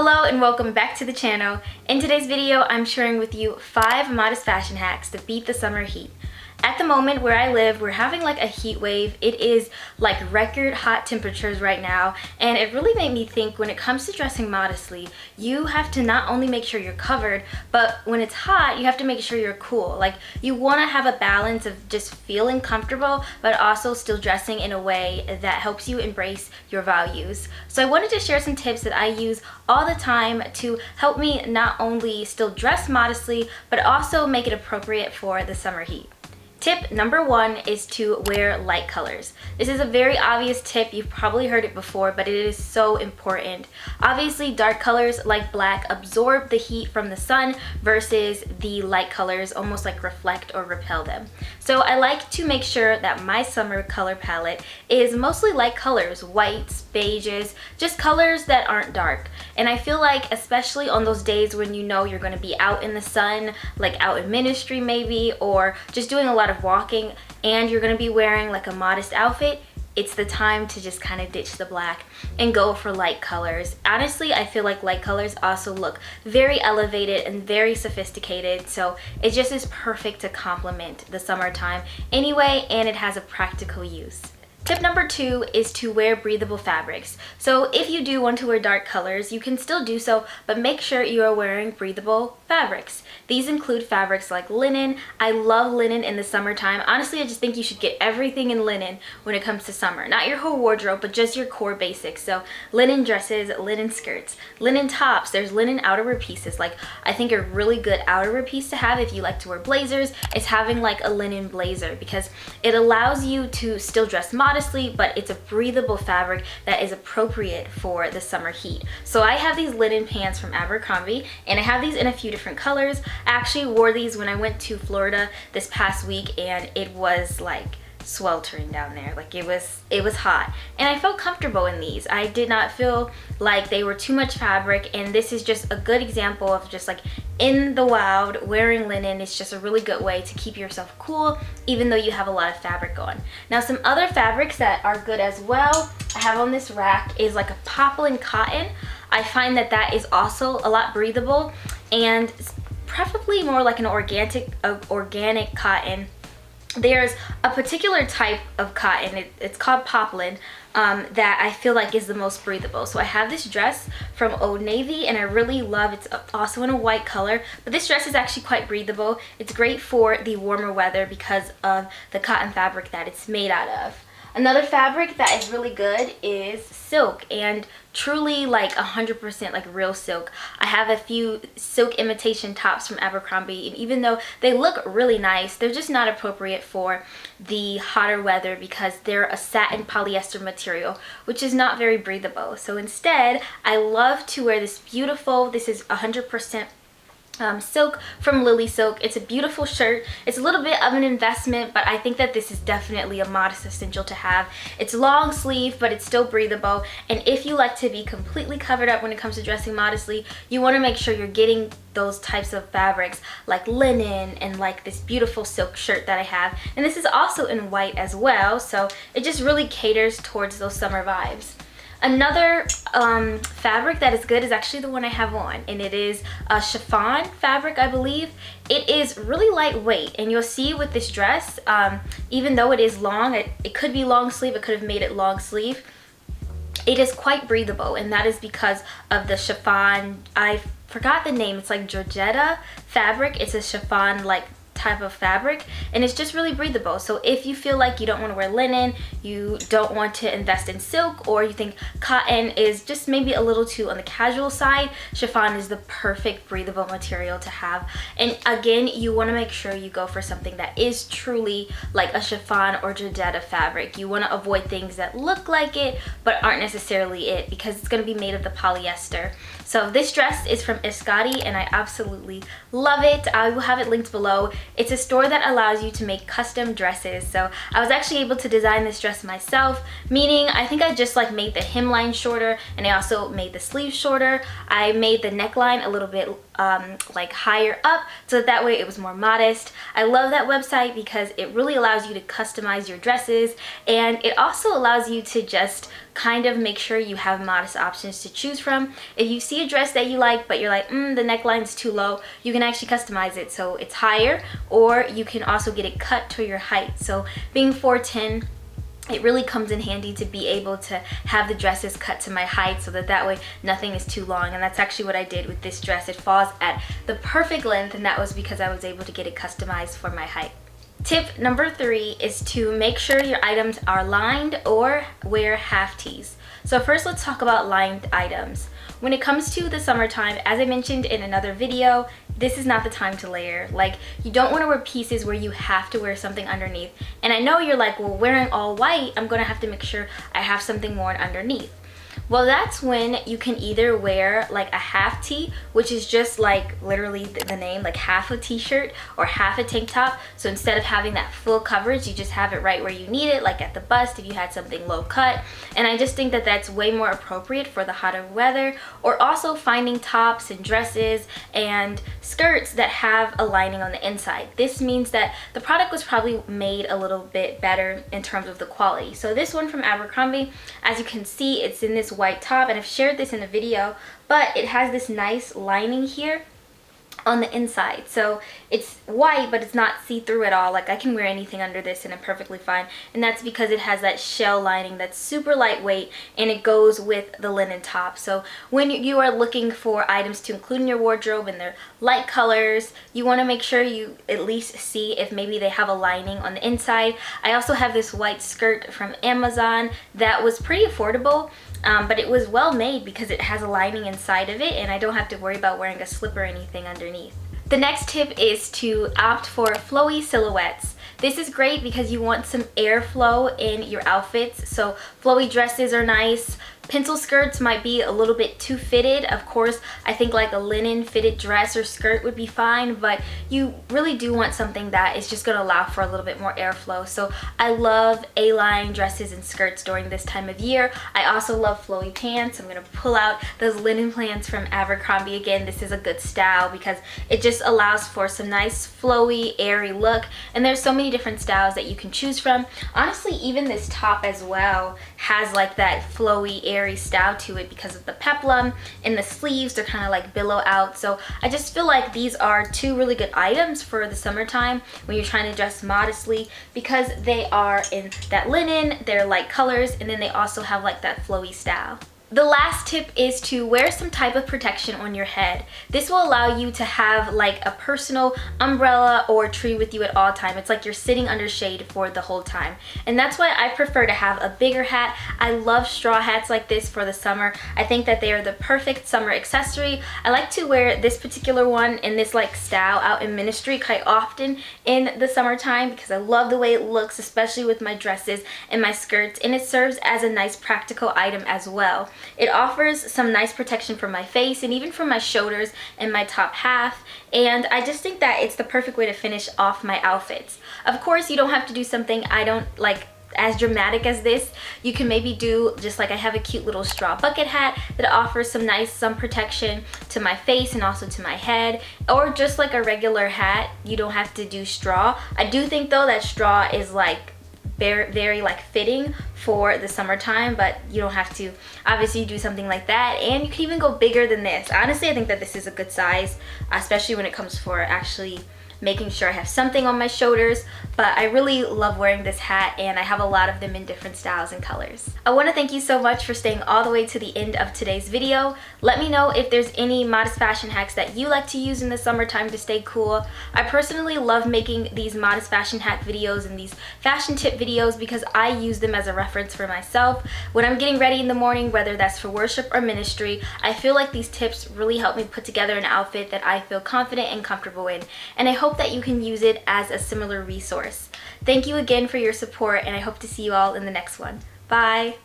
Hello and welcome back to the channel. In today's video, I'm sharing with you 5 modest fashion hacks to beat the summer heat. At the moment where I live, we're having like a heat wave. It is like record hot temperatures right now, and it really made me think when it comes to dressing modestly, you have to not only make sure you're covered, but when it's hot, you have to make sure you're cool. Like, you want to have a balance of just feeling comfortable, but also still dressing in a way that helps you embrace your values. So I wanted to share some tips that I use all the time to help me not only still dress modestly, but also make it appropriate for the summer heat. Tip number 1 is to wear light colors. This is a very obvious tip. You've probably heard it before, but it is so important. Obviously, dark colors like black absorb the heat from the sun versus the light colors almost like reflect or repel them. So I like to make sure that my summer color palette is mostly light colors, whites, beiges, just colors that aren't dark. And I feel like especially on those days when you know you're going to be out in the sun, like out in ministry maybe, or just doing a lot of walking, and you're going to be wearing like a modest outfit, it's the time to just kind of ditch the black and go for light colors. Honestly, I feel like light colors also look very elevated and very sophisticated, so it just is perfect to complement the summertime anyway, and it has a practical use. Tip number 2 is to wear breathable fabrics. So if you do want to wear dark colors, you can still do so, but make sure you are wearing breathable fabrics. These include fabrics like linen. I love linen in the summertime. Honestly, I just think you should get everything in linen when it comes to summer. Not your whole wardrobe, but just your core basics. So linen dresses, linen skirts, linen tops. There's linen outerwear pieces. Like, I think a really good outerwear piece to have if you like to wear blazers is having like a linen blazer, because it allows you to still dress modestly, but it's a breathable fabric that is appropriate for the summer heat. So I have these linen pants from Abercrombie, and I have these in a few different colors. I actually wore these when I went to Florida this past week, and it was like sweltering down there. Like, it was hot, and I felt comfortable in these. I did not feel like they were too much fabric, and this is just a good example of just like in the wild wearing linen. It's just a really good way to keep yourself cool even though you have a lot of fabric on. Now, some other fabrics that are good as well I have on this rack is like a poplin cotton. I find that that is also a lot breathable, and preferably more like an organic cotton. There's a particular type of cotton, it's called poplin, that I feel like is the most breathable. So I have this dress from Old Navy, and I really love it. It's also in a white color, but this dress is actually quite breathable. It's great for the warmer weather because of the cotton fabric that it's made out of. Another fabric that is really good is silk, and truly like 100% like real silk. I have a few silk imitation tops from Abercrombie, and even though they look really nice, they're just not appropriate for the hotter weather because they're a satin polyester material, which is not very breathable. So instead, I love to wear this beautiful, this is 100% silk from Lily Silk. It's a beautiful shirt. It's a little bit of an investment, but I think that this is definitely a modest essential to have. It's long sleeve, but it's still breathable, and if you like to be completely covered up when it comes to dressing modestly, you want to make sure you're getting those types of fabrics like linen and like this beautiful silk shirt that I have, and this is also in white as well, so it just really caters towards those summer vibes. Another fabric that is good is actually the one I have on, and it is a chiffon fabric, I believe. It is really lightweight, and you'll see with this dress, even though it is long, it could be long sleeve, it could have made it long sleeve. It is quite breathable, and that is because of the chiffon, I forgot the name, it's like Georgetta fabric. It's a chiffon like type of fabric, and it's just really breathable. So if you feel like you don't want to wear linen, you don't want to invest in silk, or you think cotton is just maybe a little too on the casual side, chiffon is the perfect breathable material to have. And again, you want to make sure you go for something that is truly like a chiffon or Georgetta fabric. You want to avoid things that look like it but aren't necessarily it, because it's going to be made of the polyester. So this dress is from Eshakti, and I absolutely love it. I will have it linked below. It's a store that allows you to make custom dresses. So I was actually able to design this dress myself, meaning I think I just like made the hemline shorter, and I also made the sleeve shorter. I made the neckline a little bit like higher up, so that way it was more modest. I love that website because it really allows you to customize your dresses, and it also allows you to just kind of make sure you have modest options to choose from. If you see a dress that you like, but you're like, the neckline's too low, you can actually customize it so it's higher, or you can also get it cut to your height. So being 4'10", it really comes in handy to be able to have the dresses cut to my height so that way nothing is too long. And that's actually what I did with this dress. It falls at the perfect length, and that was because I was able to get it customized for my height. Tip number 3 is to make sure your items are lined or wear half tees. So first, let's talk about lined items. When it comes to the summertime, as I mentioned in another video, this is not the time to layer. Like, you don't want to wear pieces where you have to wear something underneath. And I know you're like, well, wearing all white, I'm going to have to make sure I have something worn underneath. Well, that's when you can either wear like a half tee, which is just like literally the name, like half a t-shirt or half a tank top. So instead of having that full coverage, you just have it right where you need it, like at the bust if you had something low cut. And I just think that that's way more appropriate for the hotter weather. Or also finding tops and dresses and skirts that have a lining on the inside. This means that the product was probably made a little bit better in terms of the quality. So this one from Abercrombie, as you can see, it's in this white top, and I've shared this in a video, but it has this nice lining here on the inside. So it's white, but it's not see-through at all. Like, I can wear anything under this and I'm perfectly fine. And that's because it has that shell lining that's super lightweight, and it goes with the linen top. So when you are looking for items to include in your wardrobe and they're light colors, you want to make sure you at least see if maybe they have a lining on the inside. I also have this white skirt from Amazon that was pretty affordable. But it was well made because it has a lining inside of it, and I don't have to worry about wearing a slip or anything underneath. The next tip is to opt for flowy silhouettes. This is great because you want some airflow in your outfits. So flowy dresses are nice. Pencil skirts might be a little bit too fitted. Of course, I think like a linen fitted dress or skirt would be fine, but you really do want something that is just going to allow for a little bit more airflow. So I love A-line dresses and skirts during this time of year. I also love flowy pants. I'm going to pull out those linen pants from Abercrombie again. This is a good style because it just allows for some nice flowy, airy look, and there's so many different styles that you can choose from. Honestly, even this top as well has like that flowy, airy style to it because of the peplum, and the sleeves, they're kind of like billow out. So I just feel like these are two really good items for the summertime when you're trying to dress modestly, because they are in that linen, they're light colors, and then they also have like that flowy style. The last tip is to wear some type of protection on your head. This will allow you to have like a personal umbrella or tree with you at all time. It's like you're sitting under shade for the whole time. And that's why I prefer to have a bigger hat. I love straw hats like this for the summer. I think that they are the perfect summer accessory. I like to wear this particular one in this like style out in ministry quite often in the summertime because I love the way it looks, especially with my dresses and my skirts, and it serves as a nice practical item as well. It offers some nice protection for my face and even for my shoulders and my top half, and I just think that it's the perfect way to finish off my outfits. Of course, you don't have to do something as dramatic as this. You can maybe do just like I have a cute little straw bucket hat that offers some nice sun protection to my face and also to my head, or just like a regular hat. You don't have to do straw. I do think though that straw is like very like fitting for the summertime, but you don't have to obviously do something like that, and you can even go bigger than this. Honestly, I think that this is a good size, especially when it comes for actually making sure I have something on my shoulders. But I really love wearing this hat, and I have a lot of them in different styles and colors. I want to thank you so much for staying all the way to the end of today's video. Let me know if there's any modest fashion hacks that you like to use in the summertime to stay cool. I personally love making these modest fashion hack videos and these fashion tip videos because I use them as a reference for myself. When I'm getting ready in the morning, whether that's for worship or ministry, I feel like these tips really help me put together an outfit that I feel confident and comfortable in, and I hope that you can use it as a similar resource. Thank you again for your support, and I hope to see you all in the next one. Bye!